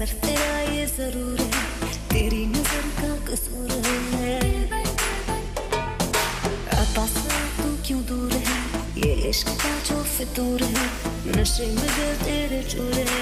असर तेरा ये जरूर है, तेरी नजर का कसूर है। पास तू क्यों दूर है, ये इश्क का जो फितूर है, नशे में दिल तेरे चूर है।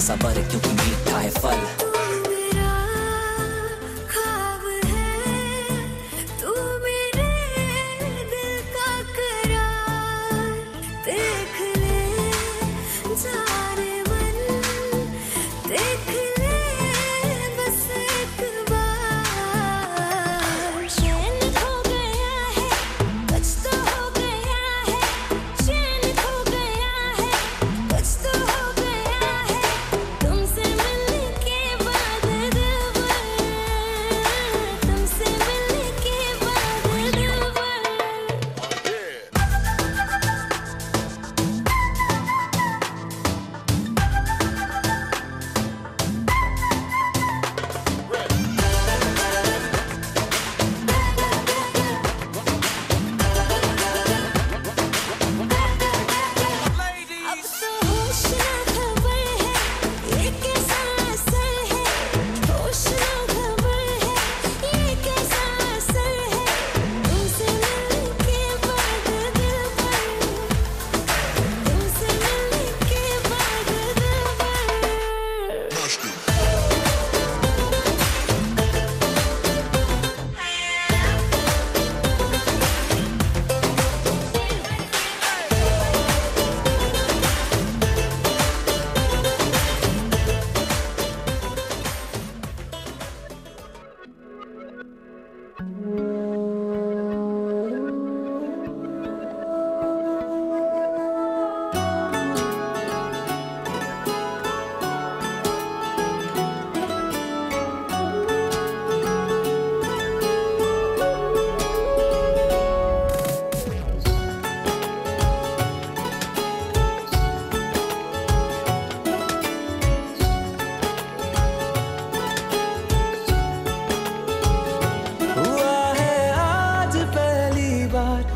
सबर क्योंकि मीठा है फल।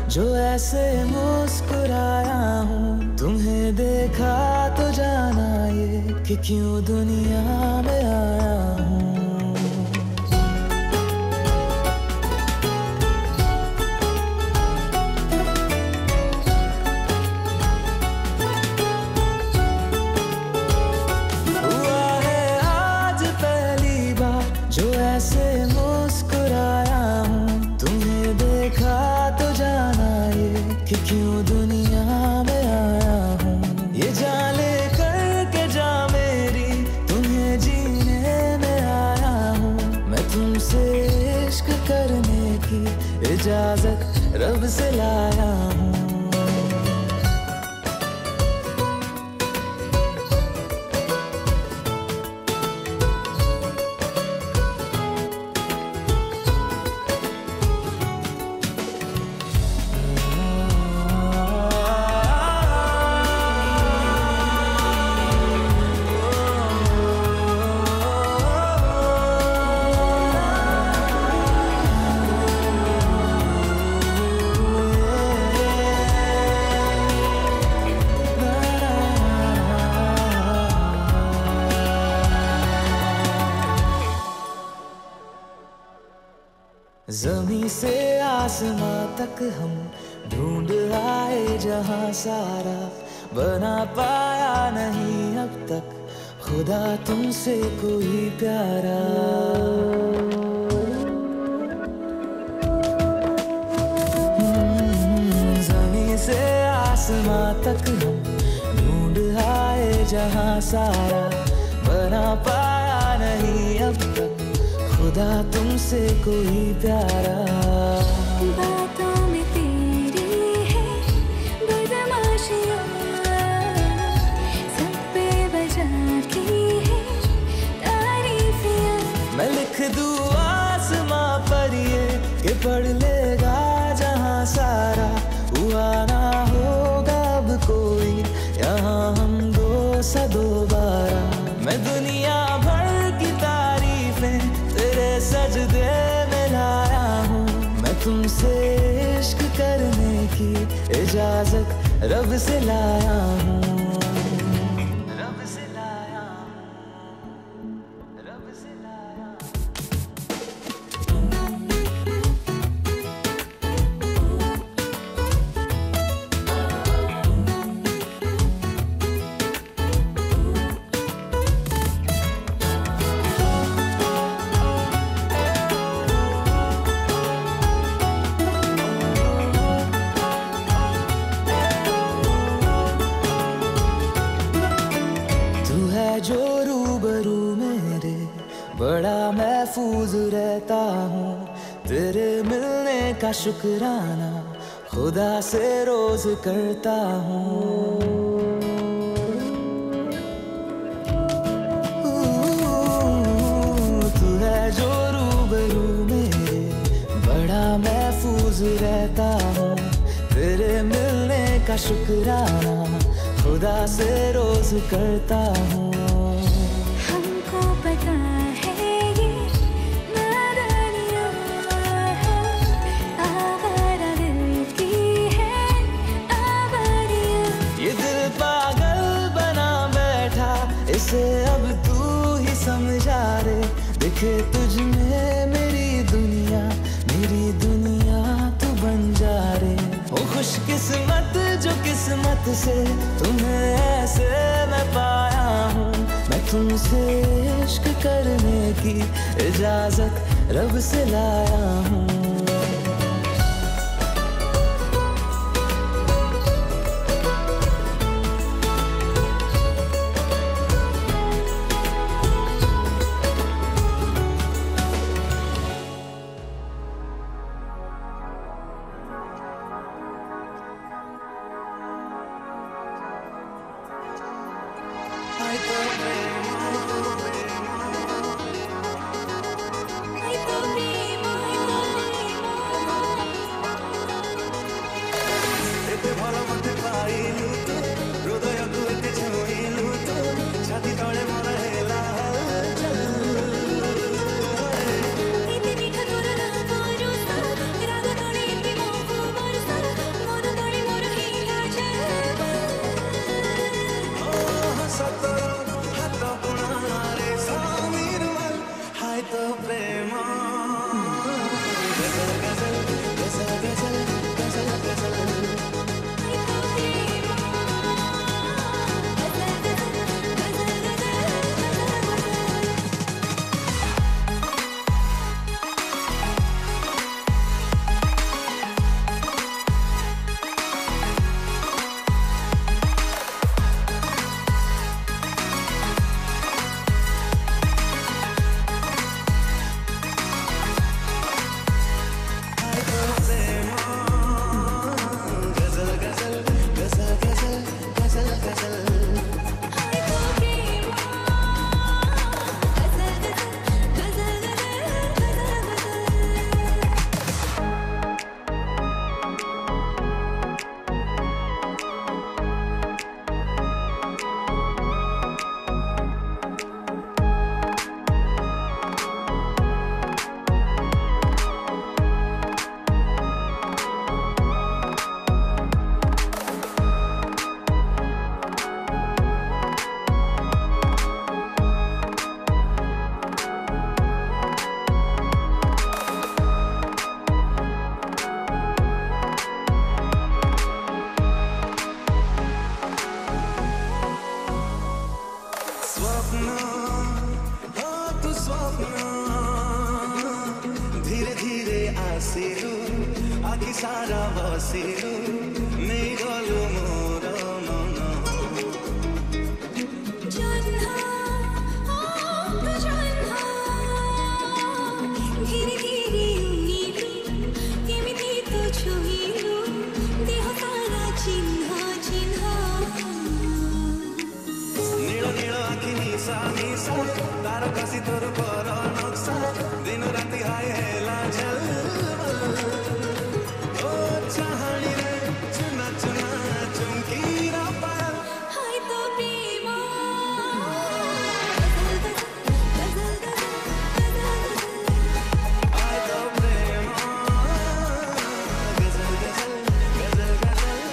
जो ऐसे मुस्कुराया हूँ, तुम्हें देखा तो जाना ये कि क्यों दुनिया में आया हूँ। हुआ है आज पहली बार जो ऐसे मुस्कुराया हूँ, तुम्हें देखा तो जाना कि क्यों दुनिया में आया हूँ। ये जान ले करके जा मेरी, तुम्हें जीने में आया हूँ। मैं तुमसे इश्क करने की इजाजत रब से लाया हूँ। ज़मीं से आसमां तक हम ढूंढ आए जहां सारा, बना पाया नहीं अब तक खुदा तुमसे कोई प्यारा। ज़मीं से आसमां तक हम ढूंढ आए जहां सारा, बना पाया नहीं अब तक खुदा तुमसे कोई प्यारा। बातों में तेरी है बदमाशियाँ, सब पे बजाती है तारीफियाँ। मैं लिख दूँ आसमां पर ये कि पढ़ लेगा जहाँ सारा, हुआ ना होगा अब कोई यहाँ हम दो सा दोबारा। मैं दुनिया भर की तारीफें तेरे सजदे में लाया हूँ, मैं तुमसे इश्क करने की इजाजत रब से लाया हूँ, रब से लाया हूँ, रब से लाया हूँ। जो रूबरू मेरे बड़ा महफूज रहता हूँ, तेरे मिलने का शुक्राना खुदा से रोज करता हूँ। तू है जो रूबरू मेरे बड़ा महफूज रहता हूँ, तेरे मिलने का शुक्राना खुदा से रोज करता हूँ। हमको पता है ये नादानियाँ आवारा दिल की है आवारियाँ। ये दिल पागल बना बैठा, इसे अब तू ही समझा रे। दिखे तुझ में मेरी दुनिया तू बन जा रे। ओ खुशकिस्मत जो किस्मत से तुम्हें ऐसे मैं पाया हूँ, मैं तुमसे इश्क करने की इजाजत रब से लाया हूँ। धीरे धीरे आसिलु आखि सारा बसिलु नै गलु मोर मन जन्हा नक्शा तार कसी तोर पर नक्शा दिन राति हाय हेला झल ओ चाहनी रे चुना चुना चुमकी रा पायल हाय तो प्रेमा आय तो प्रेम गजल गजल गजल गजल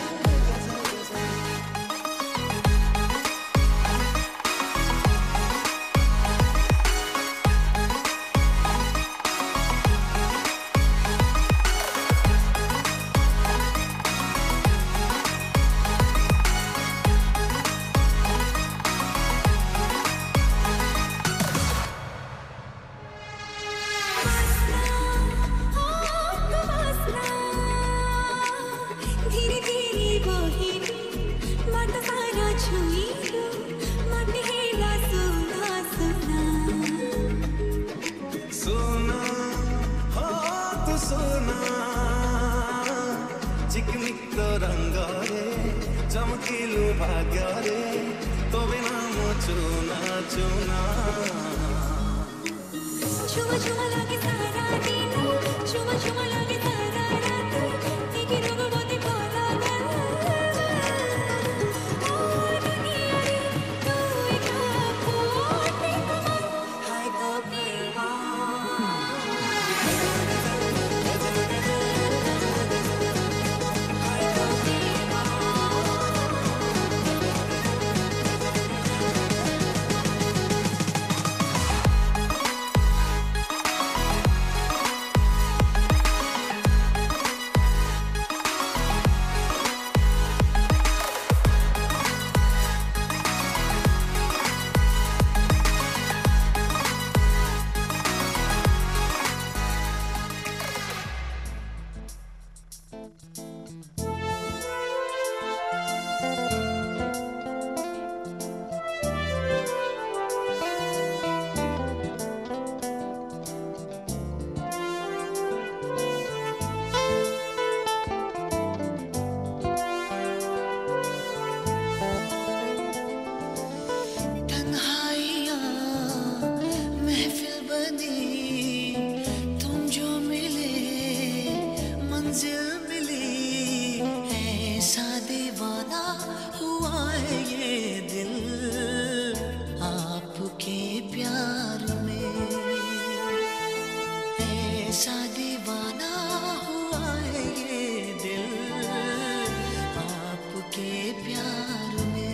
धीरे धीरे बहिनी मत सारा छुइरो मत हेला सुना सुना सुना हो तू सुना चिकमिक तो रंग रे चमकीलु भाग्य रे तो बिना मो चुना चुना छुमा छुमा लागे सारा दिन छुमा छुमा लागे सारा रात एक रोग मोती भोला गल ओ दुनिया रे तू एक पोते हाय तो प्रेमा हाय तो प्रेमा तन्हाइयाँ महफिल बनी तुम जो मिले मंजिल मिली ऐसा दीवाना हुआ है ये दिल आपके प्यार में ऐसा दीवाना हुआ है ये दिल आपके प्यार में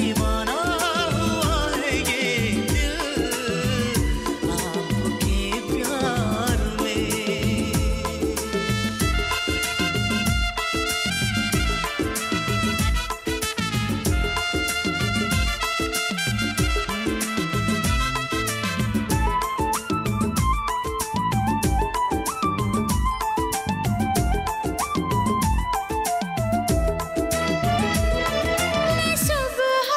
दीवाना हुआ है ये दिल आपके प्यार में। सुबह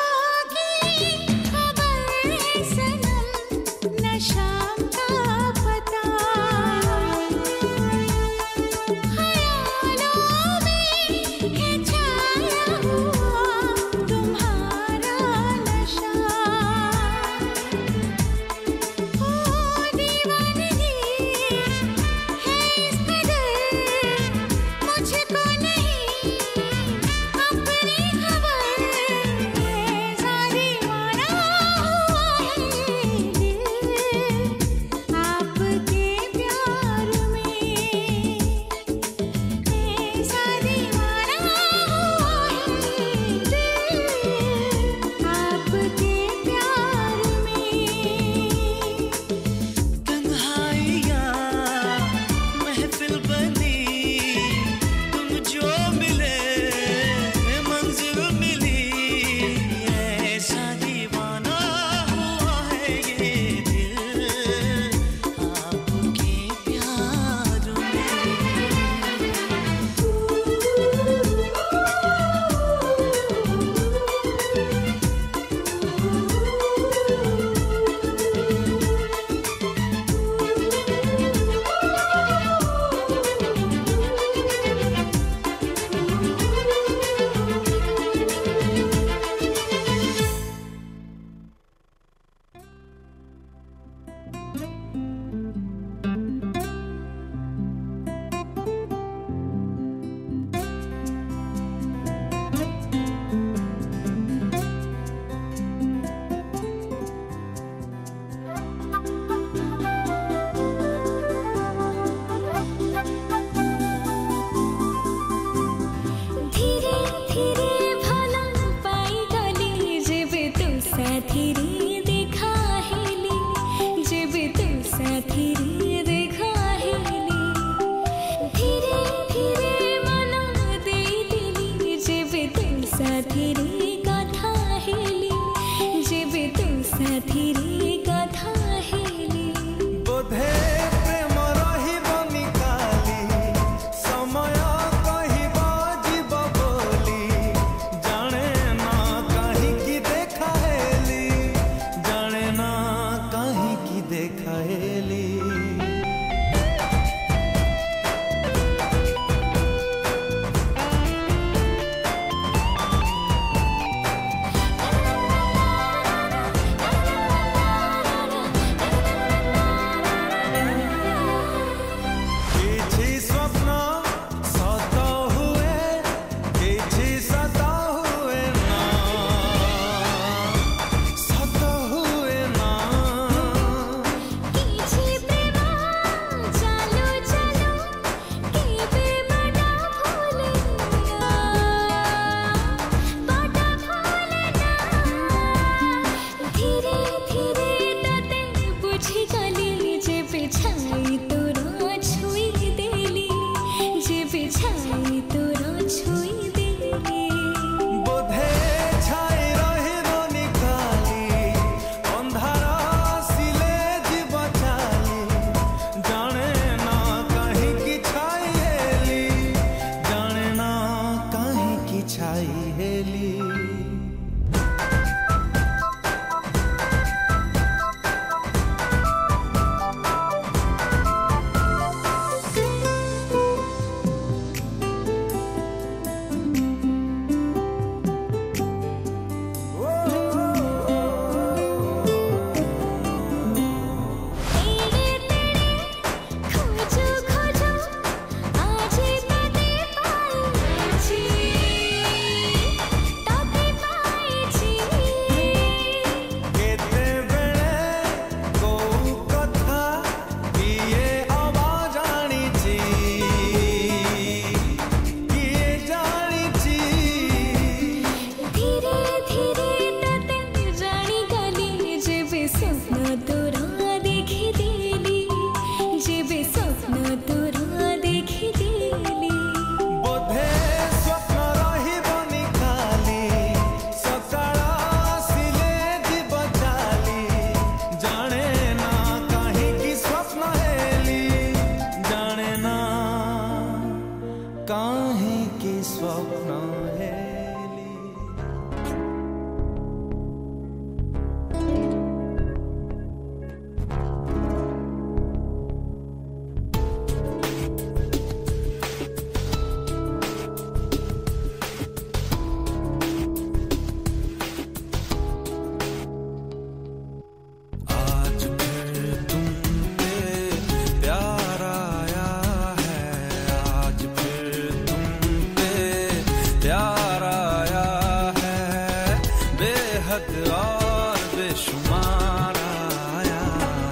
बेहद और बेशुमार आया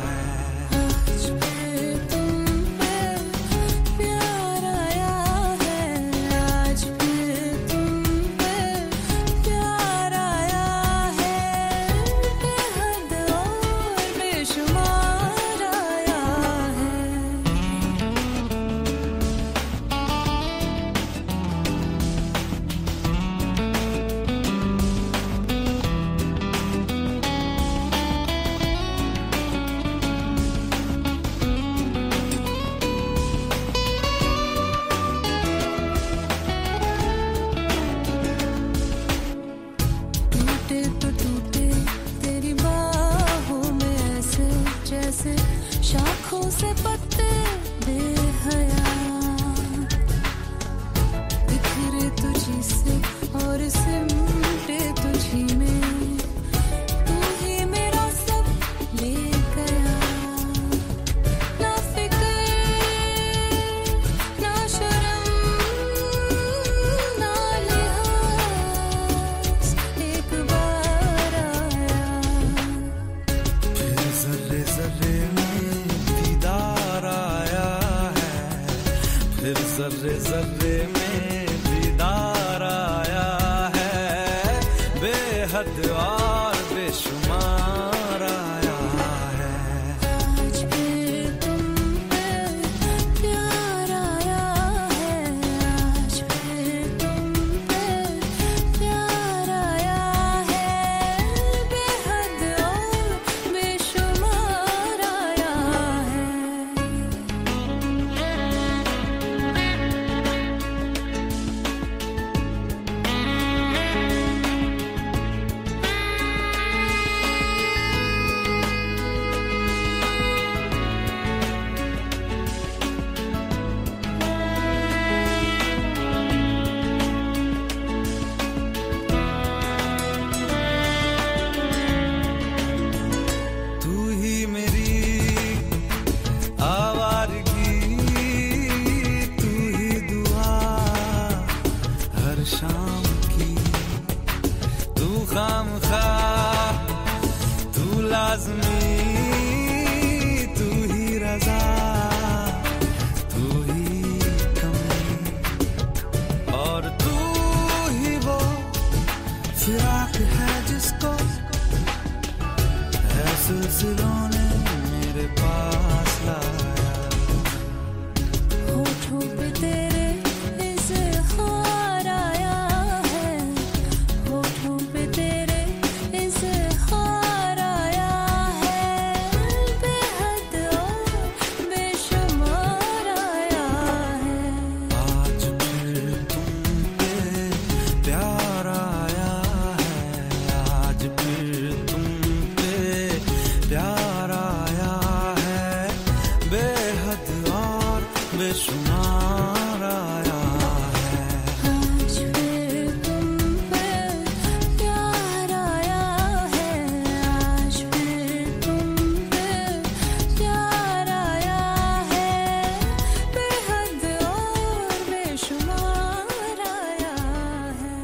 है। आज फिर तुम पे प्यार आया है, आज फिर तुम पे प्यार आया है, बेहद और बेशुमार आया है। टूटे तो टूटे तेरी बाहों में ऐसे जैसे शाखों से पत्ते बेहया, बिखरे तुझी से और सिमटे तुझी में, तू ही मेरा सब ले गया। ना फिक्र ना शर्म ना लिहाज, एक बार आया। फिर जर्रे जर्रे में दीदार आया है, फिर जर्रे जर्रे में दीदार आया है, बेहद और बेशुमार आया है। आज फिर तुम पे प्यार आया है, आज फिर तुम पे प्यार आया है, बेहद और बेशुमार आया है। तू ही मेरी आवारगी, तू ही दुआ हर शाम की, तू खामखा तू लाज़मी, तू ही रज़ा तू ही कमी, और तू ही वो फिराक है जिसको है सिलसिलों ने मेरे पास लाया। होठों पे तेरे इज़हार आया है, होठों पे तेरे इज़हार आया है, बेहद और बेशुमार आया है। आज फिर तुम पे प्यार आया है, आज फिर तुम पे प्यार आया है, बेहद और बेशुमार आया है। आज फिर तुम पे प्यार आया है, आज फिर तुम पे प्यार आया है, बेहद और बेशुमार आया है।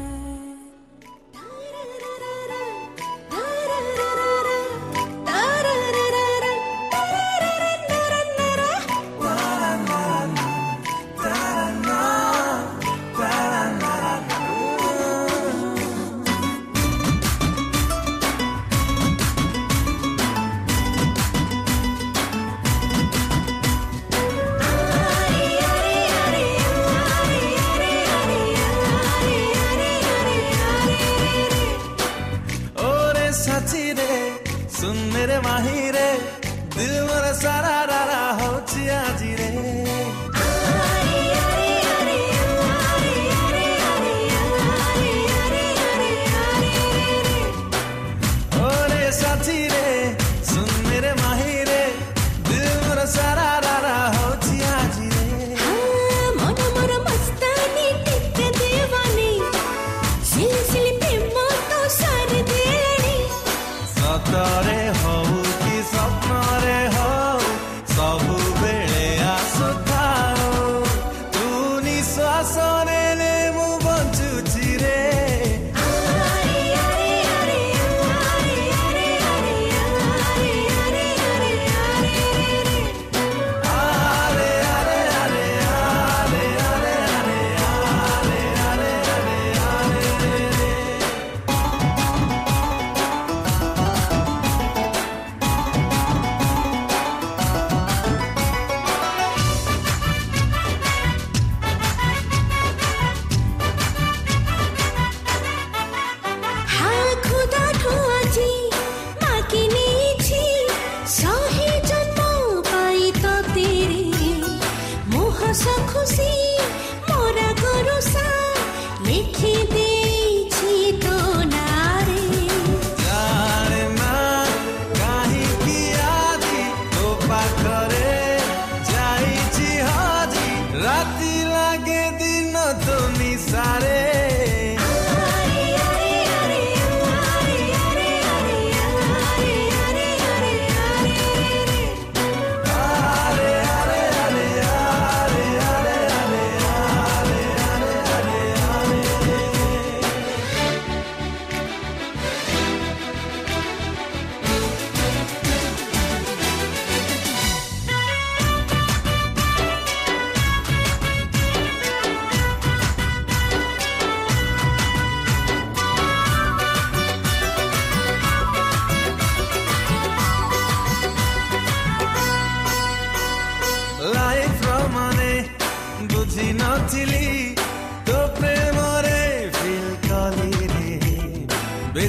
ओरे साची रे सुन मेरे माही रे, दिल मोरा सारा रारा हो चिया जी रे। ओरे साची रे सुन मेरे माही रे, दिल मोरा सारा रारा हो चिया जी रे। मन मोर मस्तानी टिके दीवानी, सिलसिली प्रेम तो सार देणी। सतरे हो कि स्वप्नरे हो, सबु बेले आसुथाओ, तू निश्वास नेले मु बंचुची रे।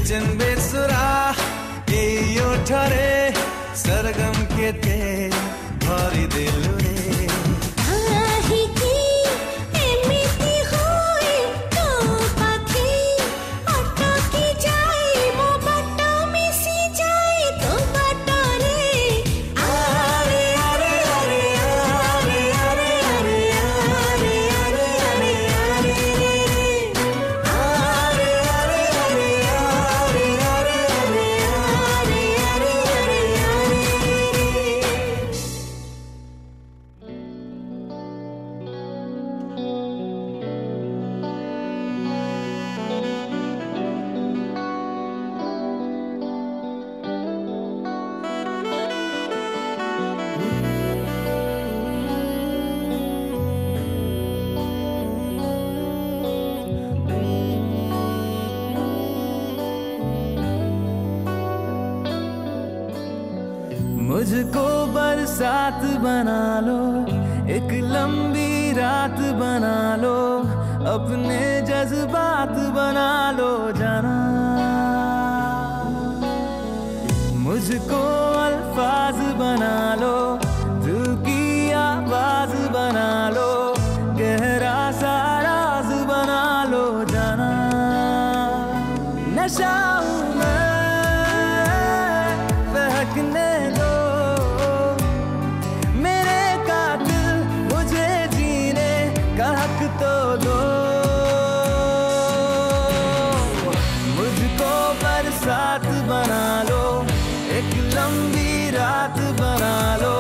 बेचैन बेसुरा यो ठरे सरगम के ते भरि दिल रे मुझको बरसात बना लो, एक लंबी रात बना लो, अपने जज्बात बना लो जाना। मुझको अल्फाज बना लो, दिल की आवाज बना लो, गहरा सा राज बना लो जाना। नशा हूं मैं, बहकने दो मेरे कातिल, मुझे जीने का हक तो दो। मुझको बरसात बना लो, एक लंबी रात बना लो,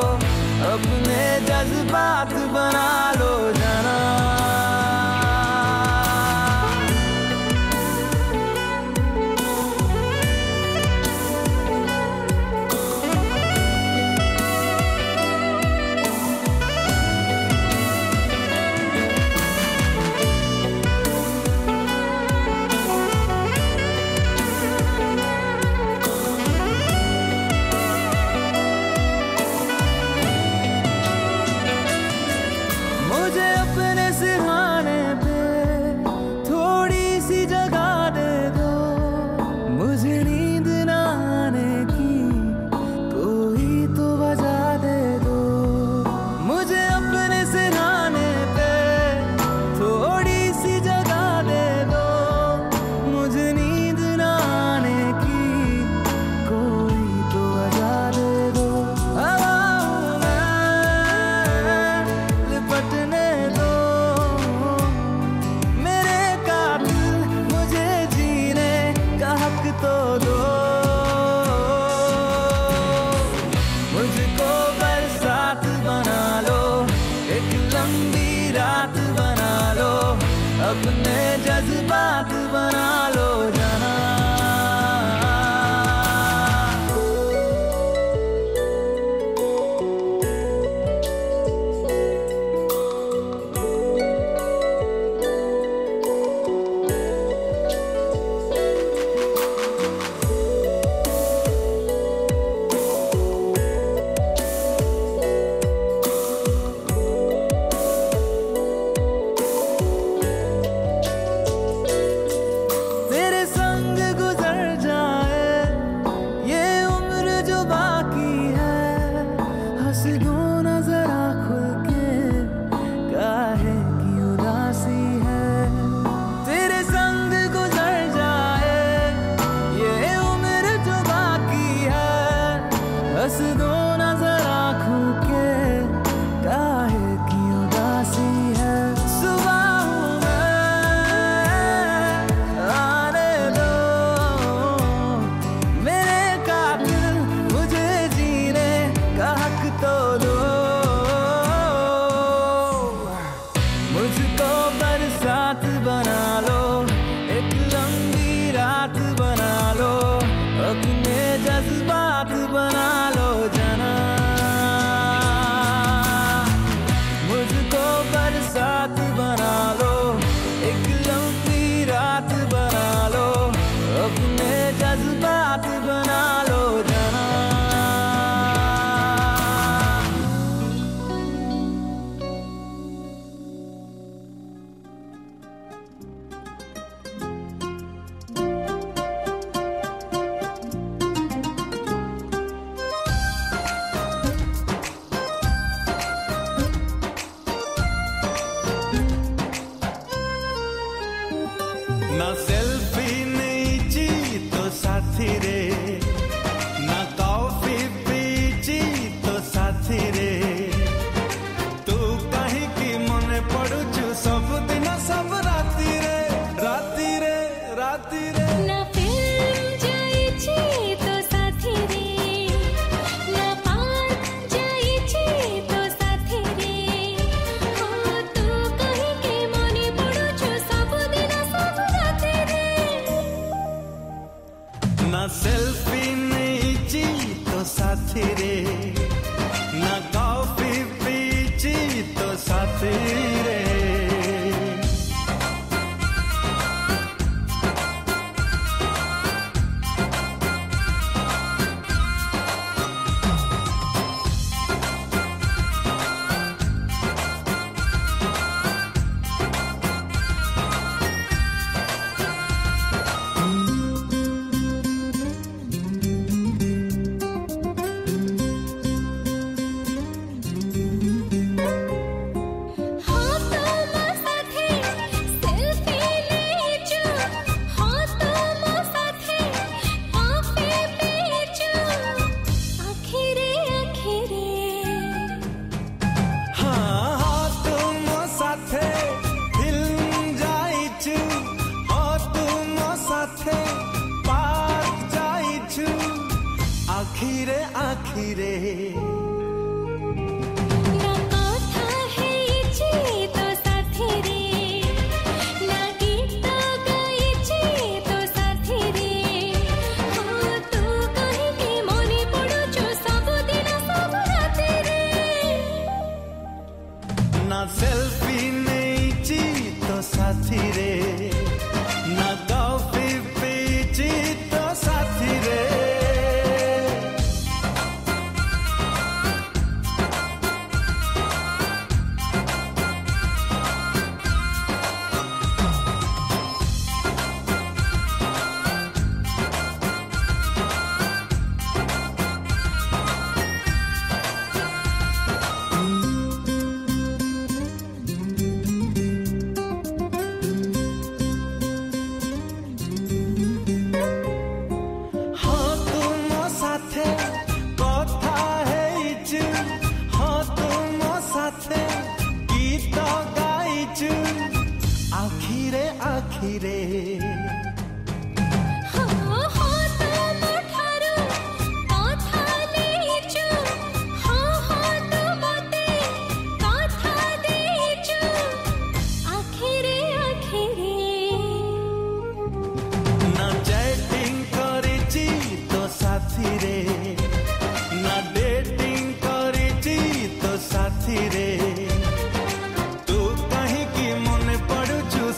सेल्फी नहीं तो साथी रे, ना कॉफी पीची तो साथी रे। आखिरे ना कथा हेची तो साथी रे, ना गीत गाइची तो साथी रे। हाँ तू कहीं मने पड़ुछु सब दिन सब राति रे। ना सेल्फी नेची तो साथी रे, ना कॉफी पीची तो साथी रे। आखिरे हाँ हाँ तुम ठारू कथा लेचु, हाँ हाँ तुम मते कथा देचु। आखिरे आखिरे ना चैटिंग करिची तो साथी रे, ना डेटिंग करिची तो साथी रे।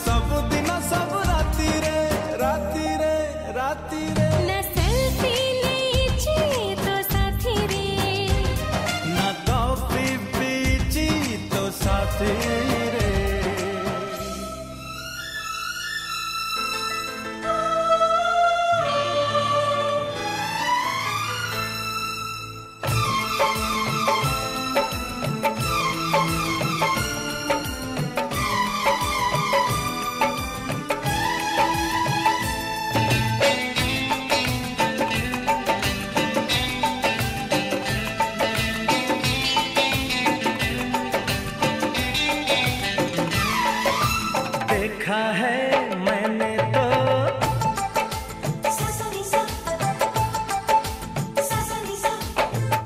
सब दिन सब राति रे, राति रे, राति रे। ना सेल्फी लेची तो साथी रे, ना कॉफी पीची तो साथी रे। देखा है मैंने तो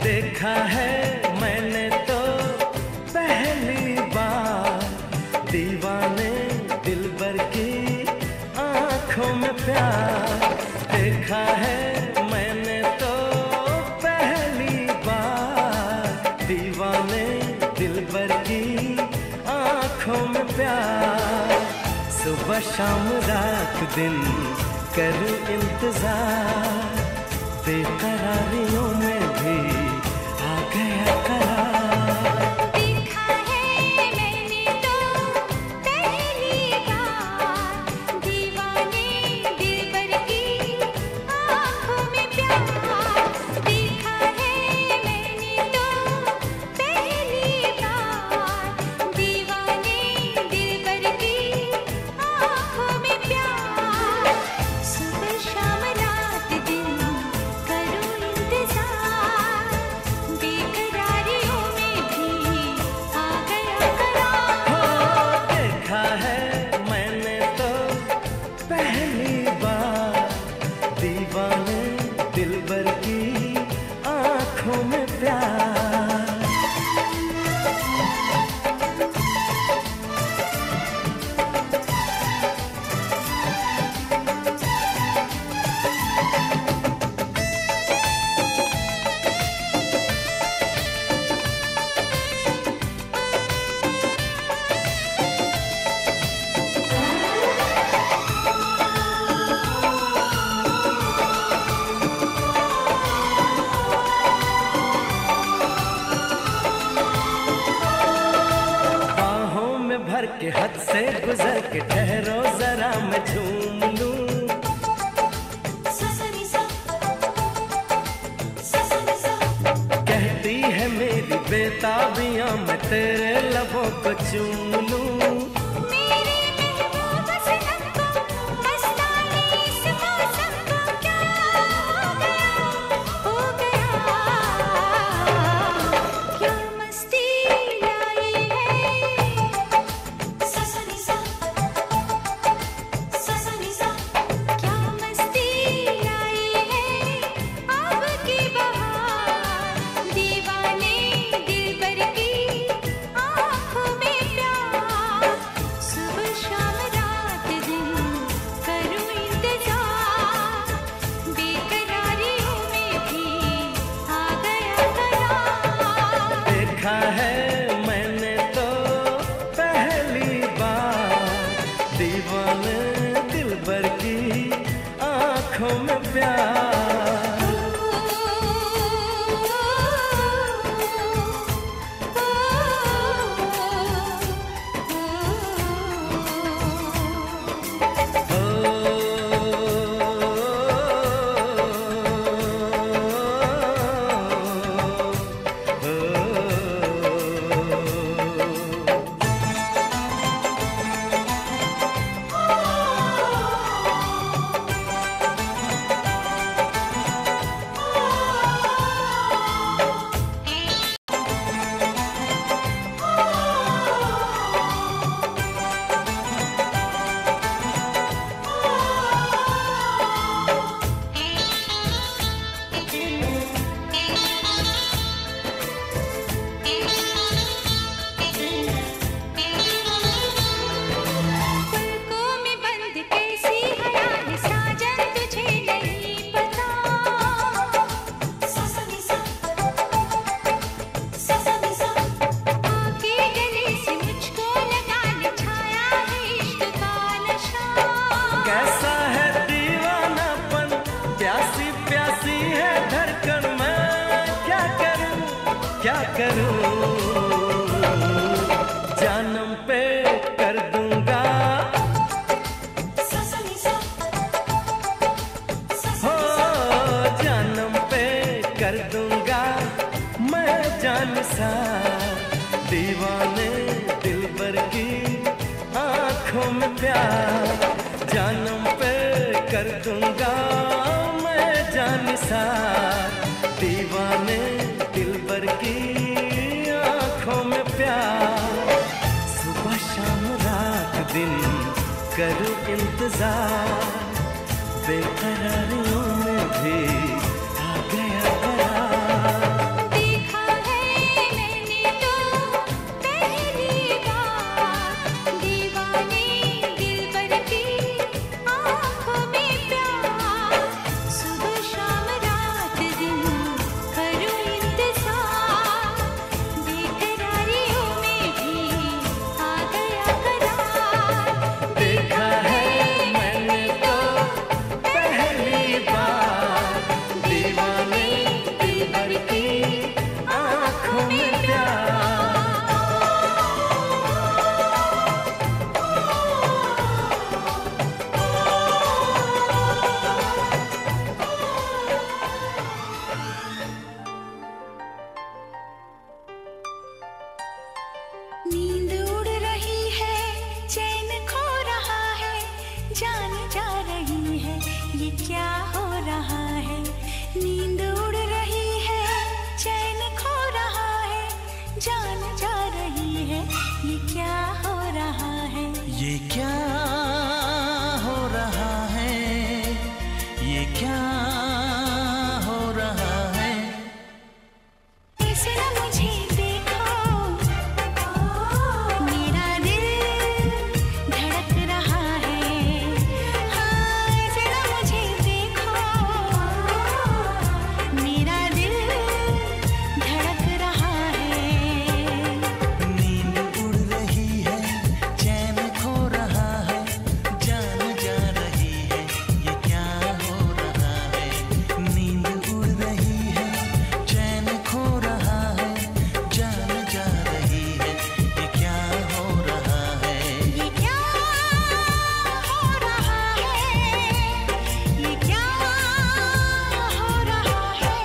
देखा है मैंने तो पहली बार, दीवाने दिलबर की आंखों में प्यार। देखा है मैंने तो पहली बार, दीवाने दिलबर की आंखों में प्यार। सुबह शाम रात दिन करूं इंतजार, बेकरारियों में भी आ गया करार। देखा है मैंने तो पहली बार, दीवाने दिलबर की आँखों में प्यार। देखा है मैंने तो पहली बार, दीवाने दिलबर की आँखों में प्यार। सुबह शाम रात दिन बेताबियां मैं तेरे लबों को चूम लूं। मेरे महबूब सनम को मस्तानी इस मौसम को क्या हो गया क्या मस्ती लाई है ससनी सा क्या मस्ती लाई है अब की बहार दीवाने दिलबर की आँखों में प्यार सुबह शाम रात दिन करूं इंतजार बेकरारियों में भी आ गया करार देखा है मैंने तो पहली बार दीवाने दिलबर की आंखों में प्यार। पलकों में बंद कैसी हयाल साजन तुझे नहीं पता ससनी सा आके गले से मुझको लगा ले छाया है इश्क का नशा कैसा है दीवानापन प्यासी प्यासी है धड़कन मैं क्या करूं जानम पे कर दूंगा ससनी सा हो जानम पे कर दूंगा मैं जान सा दीवाने दिलबर की आंखों में प्यार जानम पे कर दूंगा मैं जान सा दीवाने दिलबर की आंखों में प्यार सुबह शाम रात दिन करूं इंतजार बेकरारियों में भी आ गया करार। देखा है मैंने तो पहली बार दीवाने दिलबर की आँखों में प्यार सुबह शाम रात दिन करूं इंतजार बेकरारियों में भी आ गया करार देखा है मैंने तो पहली बार दीवाने दिलबर की आंखों में प्यार। नींद उड़ रही है चैन खो रहा है जान जा रही है ये क्या हो रहा है नींद उड़ रही है चैन खो रहा है जान जा रही है ये क्या हो रहा है ये क्या हो रहा है, ये क्या हो रहा है। ऐसे ना मुझे देखो मेरा दिल धड़क रहा है हाँ ऐसे ना मुझे देखो मेरा दिल धड़क रहा है नींद उड़ रही है, चैन खो रहा है, जान जा रही है, ये क्या हो रहा है। नींद उड़ रही है, चैन खो रहा है, जान जा रही है, ये क्या हो रहा है। ये क्या हो रहा है ये क्या हो रहा है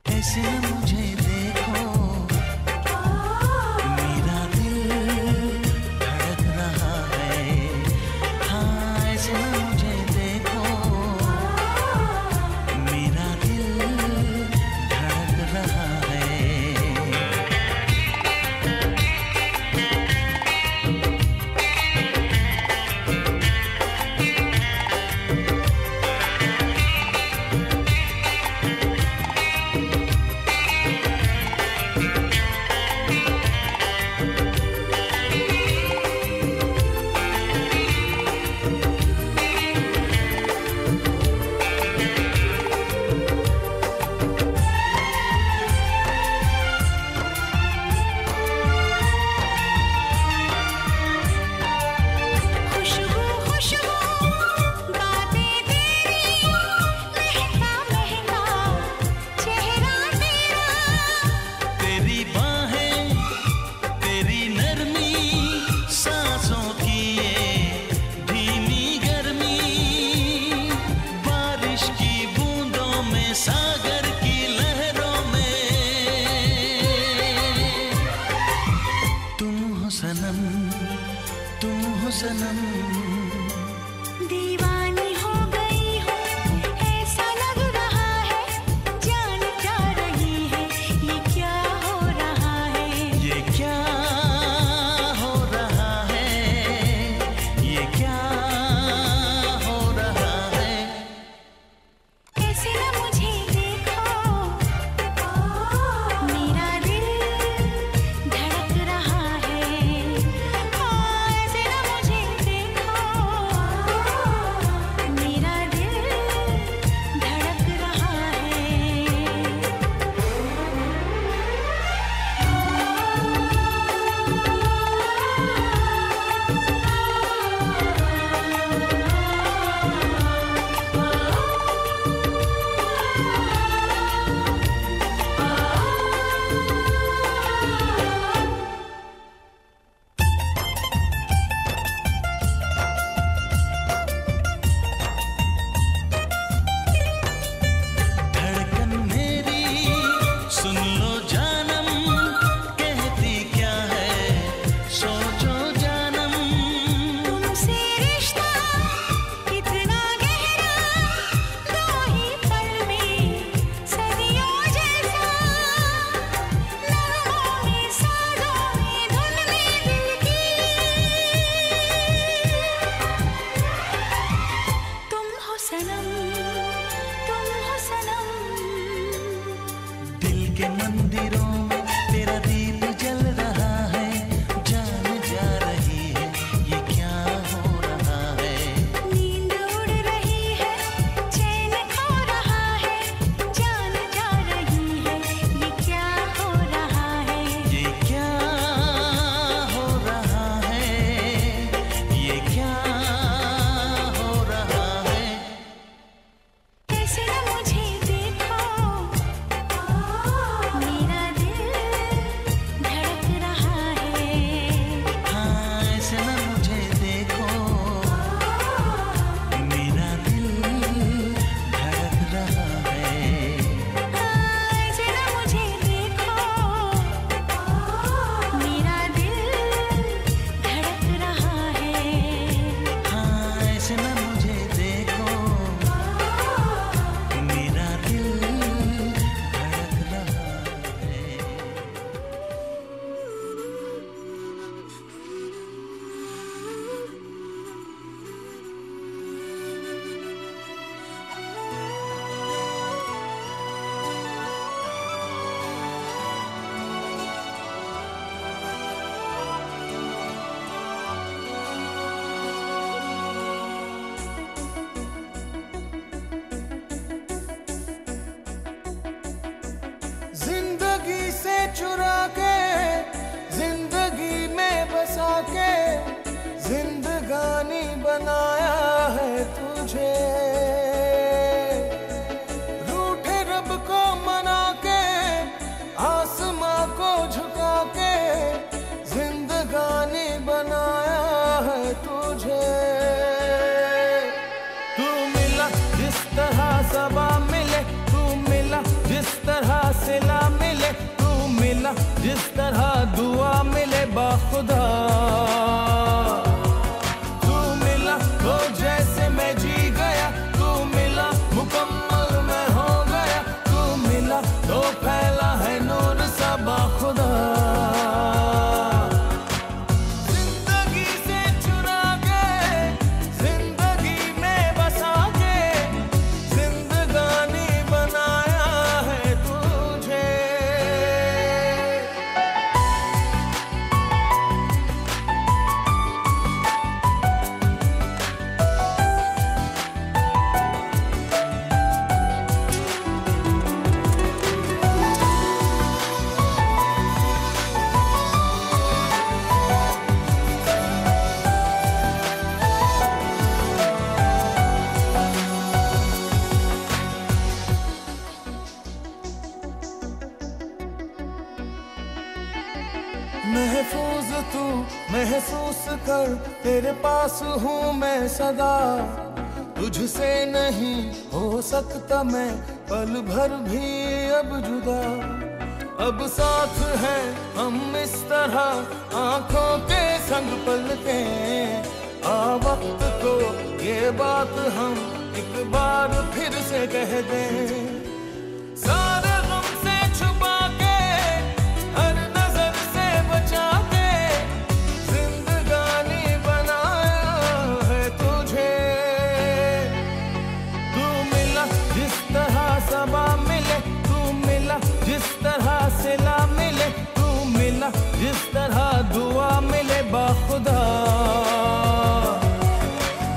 ऐसे मुझे देखो सागर की लहरों में तुम हो सनम, तुम हो सनम। दीवानी हो गई हूँ ऐसा लग रहा है, जान जा रही है ये क्या हो रहा है, ये क्या हो रहा है, ये क्या हो रहा है। ऐसे न मुझे देखो, मेरा दिल धड़क रहा है। हाँ, ऐसे न मुझे देखो, मेरा दिल धड़क रहा है। धड़कन मेरी सुन लो जानम, कहती क्या है सोचो जानम। तुमसे रिश्ता इतना गहरा, दो ही पल में सदियों जैसा, नगमों में साजों में धुन में दिल की। तुम हो सनम, तुम हो सनम। दिल के मंदिरों में तेरा दीप जल रहा है, जान जा रही है ये क्या हो रहा है। नींद उड़ रही है, चैन खो रहा है, जान जा रही है ये क्या हो रहा है। ये क्या हो रहा है, ये क्या हो रहा है। ऐसे न मुझे देखो, मेरा दिल धड़क रहा है। हाँ, ऐसे न मुझे देखो, मेरा दिल धड़क रहा है। हाँ, ऐसे न मुझे देखो, मेरा दिल धड़क रहा है। हाँ, ऐसे न मुझे देखो, मेरा दिल धड़क रहा है। जिंदगी से चुरा के जिंदगी में बसा के जिंदगानी बनाया है तुझे। रूठे रब को मना के आसमां को झुका के जिंदगानी बनाया है तुझे। तू मिला जिस तरह सबा मिले, तू मिला जिस तरह सिला मिले, तू मिला जिस तरह दुआ मिले बाखुदा। तू मिला तो जैसे मैं जी गया, तू मिला मुकम्मल मैं हो गया, तू मिला तो फैला है नूर सा बाखुदा। जिंदगी से चुरा के जिंदगी में बसा के जिंदगानी बनाया है तुझे। महफूज तू महसूस कर, तेरे पास हूँ मैं सदा। तुझसे नहीं हो सकता मैं पल भर भी अब जुदा, अब साथ है हम इस तरह आंखों के संग पलके। आ वक्त को ये बात हम एक बार फिर से कह दें, सारे गम से छुपा के, हर नजर से बचा के, जिंदगानी बनाया है तुझे। तू मिला जिस तरह सबा मिले, तू मिला जिस तरह सिला मिले, तू मिला जिस तरह दुआ मिले बाखुदा।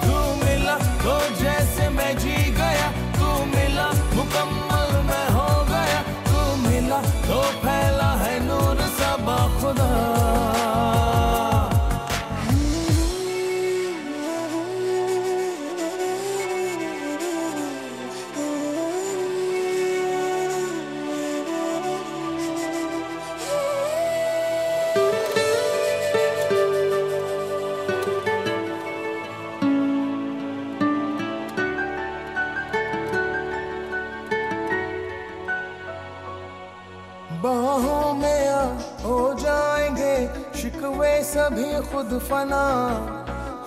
तू मिला तो जैसे मैं जी गया, तू मिला मुकम्मल मैं हो गया, तू मिला तो फैला है नूर सा बाखुदा। बाहों में आ हो जाएंगे शिकवे सभी खुद फना,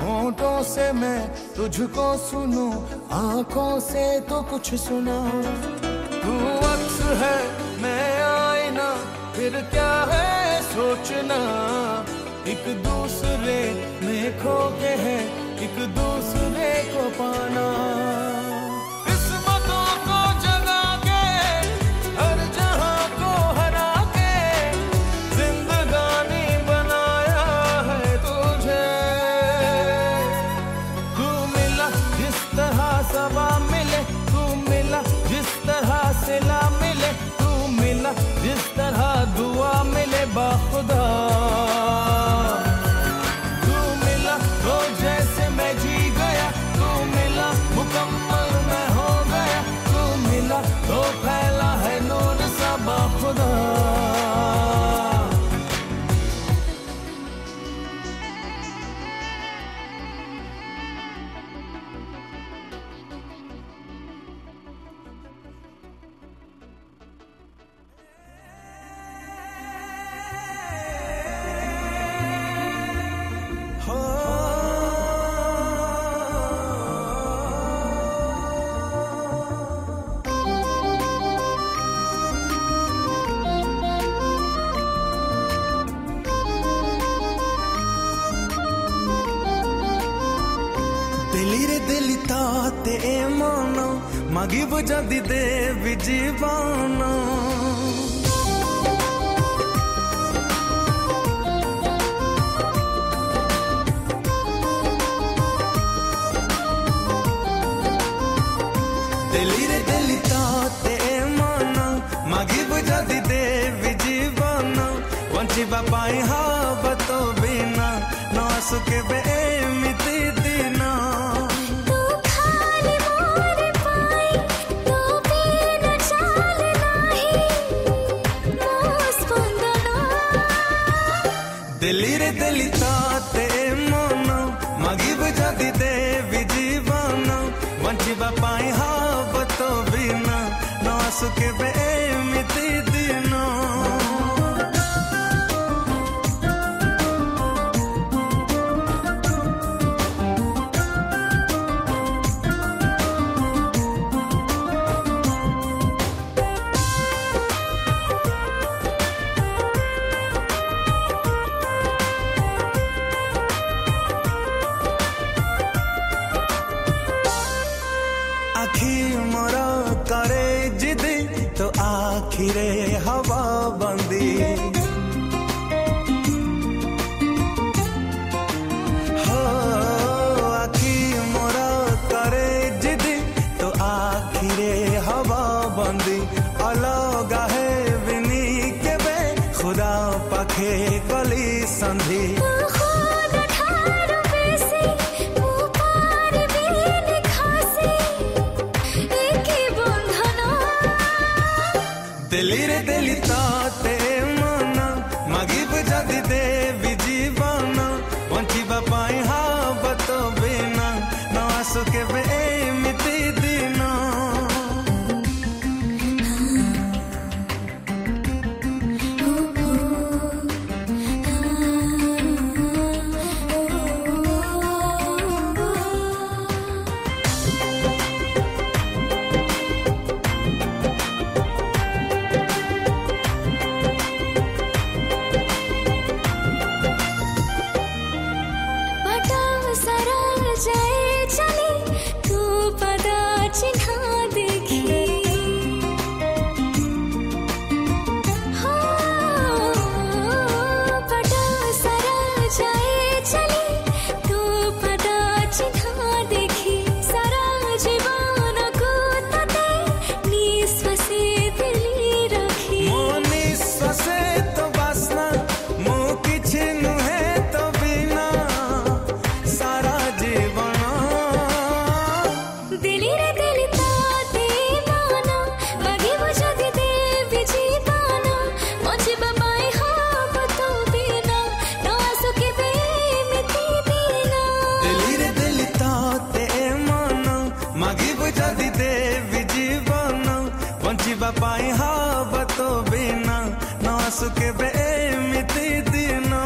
होंठों से मैं तुझको सुनूं, आंखों से तो कुछ सुना। तू अक्स है मैं आईना, फिर क्या है सोचना, एक दूसरे में खो के है एक दूसरे को पाना। किस्मतों को जगा के, हर जहां को हरा के, जिंदगानी बनाया है तुझे। तू मिला जिस तरह सबा मिले, तू मिला जिस तरह सिला मिले, तू मिला जिस तरह दुआ मिले बाखुदा। तू मिला तो जैसे मैं जी गया, तू मिला मुकम्मल मैं हो गया, तू मिला तो फैला है नूर सा बाखुदा। दिलिरे दिलिताते मनो मागिब जदि देवी जीवानो। दिलिरे दिलिताते मनो मागिब जदि देवी जीवानो, वंचिबा पाई हाबतो बिना नासुके बेमिति दिना। तू खाली मोर पाई, तो बिन चाल नाही मोस बंदना। दिलिरे दिलिताते मनो मागिब जदि देवी जीवानो, वंचिबा पाई हाबतो बिना नासुके बेमिति दिना। आखी मोरा करे जिदी तो आखिरे हवा बंदी। हो आखी मोरा करे जिदी तो आखिरे हवा बंदी। अलगा है विनी के बे खुदा पाखे कली संधि। खुद ठार बेसी मुँह पार बिन खासी, एक ही बंधना। दिलिरे दिलिताते मनो मागिब जदि देवी जीवानो, वंचिबा पाई हाबतो बिना नासुके बेमिति दिना। पाई हाँ बतो बिना ना सुके बेमिति दिनो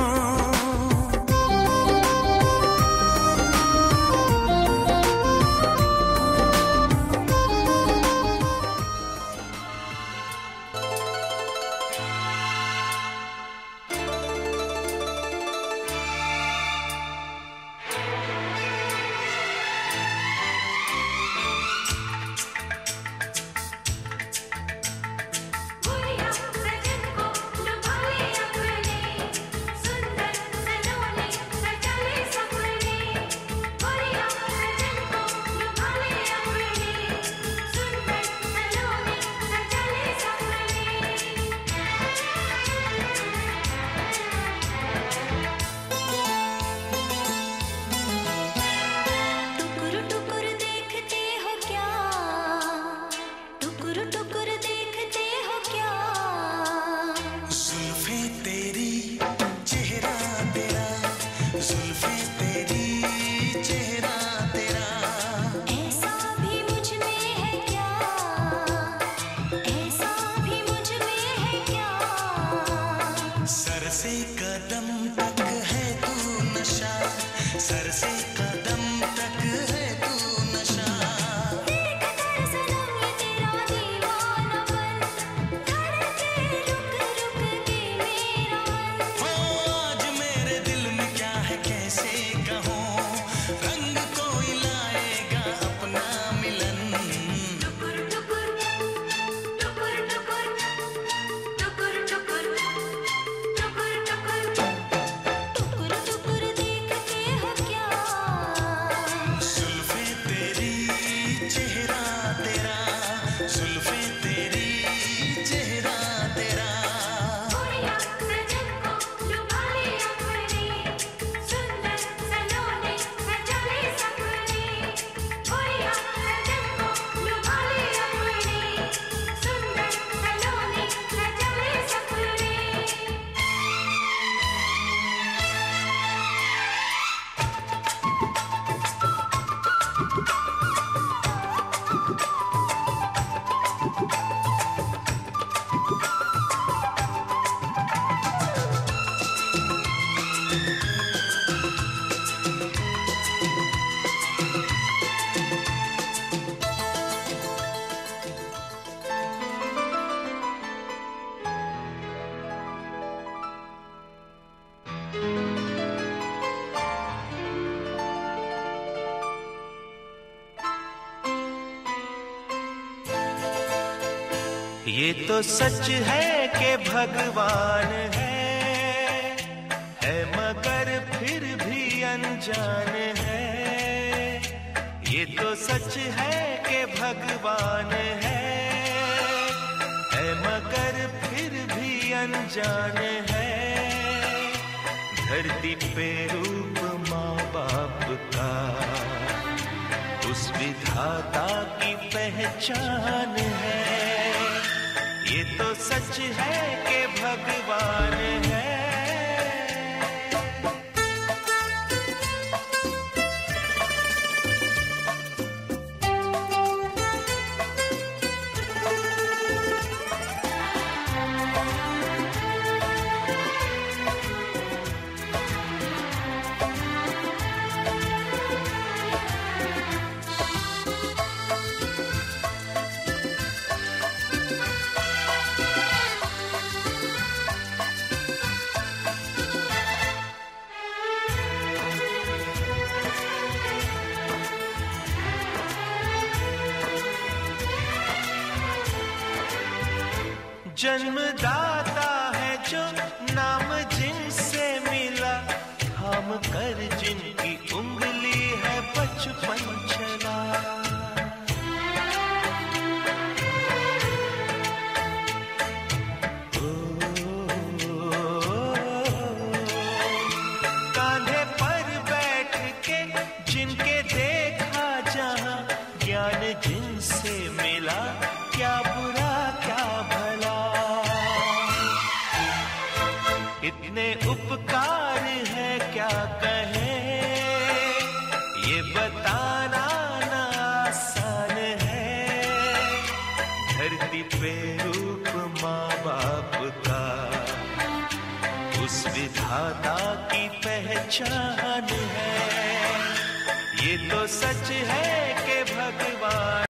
ये तो सच है कि भगवान है मगर फिर भी अनजान है। ये तो सच है कि भगवान है मगर फिर भी अनजान है। धरती पे रूप माँ बाप का उस विधाता की पहचान है। ये तो सच है कि भगवान है। जन्मदाता है जो नाम जिनसे मिला, थाम कर जिनकी उंगली है बचपन चला। कांधे पर बैठ के जिनके देखा जहां, ज्ञान जिनसे मिला, क्या बुरा क्या भला। इतने उपकार है क्या कहें, ये बताना ना आसान है। धरती पे रूप माँ बाप का, उस विधाता की पहचान है। ये तो सच है कि भगवान